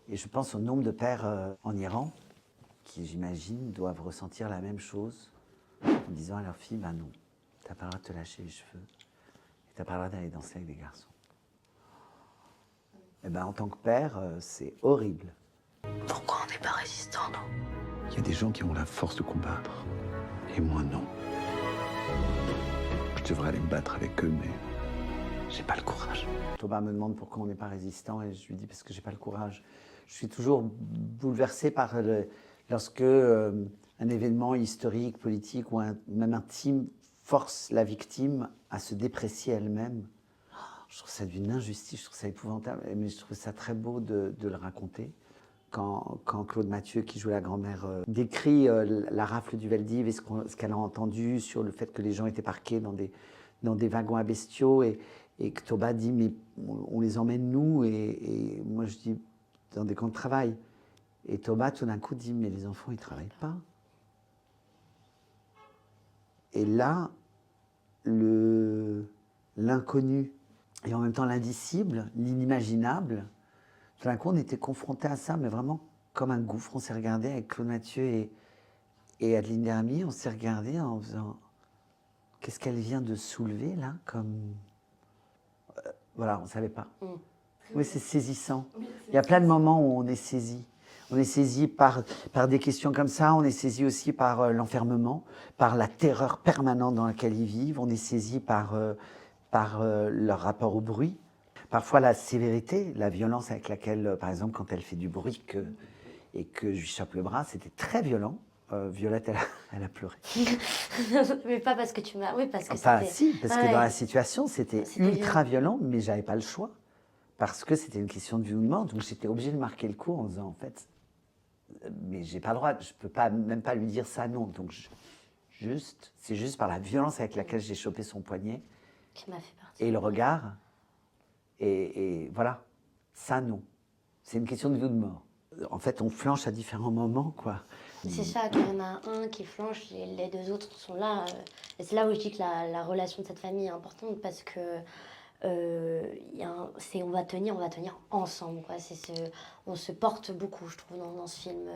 Et je pense au nombre de pères en Iran qui, j'imagine, doivent ressentir la même chose en disant à leur fille, bah non, t'as pas le droit de te lâcher les cheveux, et t'as pas le droit d'aller danser avec des garçons. Et ben, en tant que père, c'est horrible. Pourquoi on n'est pas résistant, non? Il y a des gens qui ont la force de combattre, et moi non. Je devrais aller me battre avec eux, mais j'ai pas le courage. Thomas me demande pourquoi on n'est pas résistant, et je lui dis parce que j'ai pas le courage. Je suis toujours bouleversé par lorsque un événement historique, politique ou même intime force la victime à se déprécier elle-même. Je trouve ça d'une injustice, je trouve ça épouvantable, mais je trouve ça très beau de le raconter. Quand Claude Mathieu, qui joue la grand-mère, décrit la rafle du Veldiv et ce qu'elle a entendu sur le fait que les gens étaient parqués dans des wagons à bestiaux, et que Toba dit, mais on les emmène nous, et moi je dis, dans des camps de travail. Et Toba, tout d'un coup, dit, mais les enfants, ils ne travaillent pas. Et là, l'inconnu, et en même temps l'indicible, l'inimaginable, tout d'un coup, on était confrontés à ça, mais vraiment comme un gouffre. On s'est regardé avec Claude Mathieu et Adeline Dermy, on s'est regardé en faisant, qu'est-ce qu'elle vient de soulever là, comme... Voilà, on ne savait pas. Oui, c'est saisissant. Il y a plein de moments où on est saisi. On est saisi par des questions comme ça, on est saisi aussi par l'enfermement, par la terreur permanente dans laquelle ils vivent, on est saisi par leur rapport au bruit. Parfois la sévérité, la violence avec laquelle, par exemple, quand elle fait du bruit et que je lui chope le bras, c'était très violent. Violette, elle a pleuré. Mais pas parce que tu m'as... Oui, parce que Enfin, c'était... si, parce que Ouais. dans la situation, c'était C'était ultra violent, mais j'avais pas le choix. Parce que c'était une question de vie ou de mort, donc j'étais obligée de marquer le coup en disant, en fait, mais j'ai pas le droit, je peux pas, même pas lui dire ça, non. Donc, c'est juste par la violence avec laquelle j'ai chopé son poignet Qui m'a fait partie. et le regard. Et voilà, ça, non. C'est une question de vie ou de mort. En fait, on flanche à différents moments, quoi. C'est ça, qu'il y en a un qui flanche et les deux autres sont là. Et c'est là où je dis que la relation de cette famille est importante parce que on va tenir ensemble, quoi. On se porte beaucoup, je trouve, dans ce film.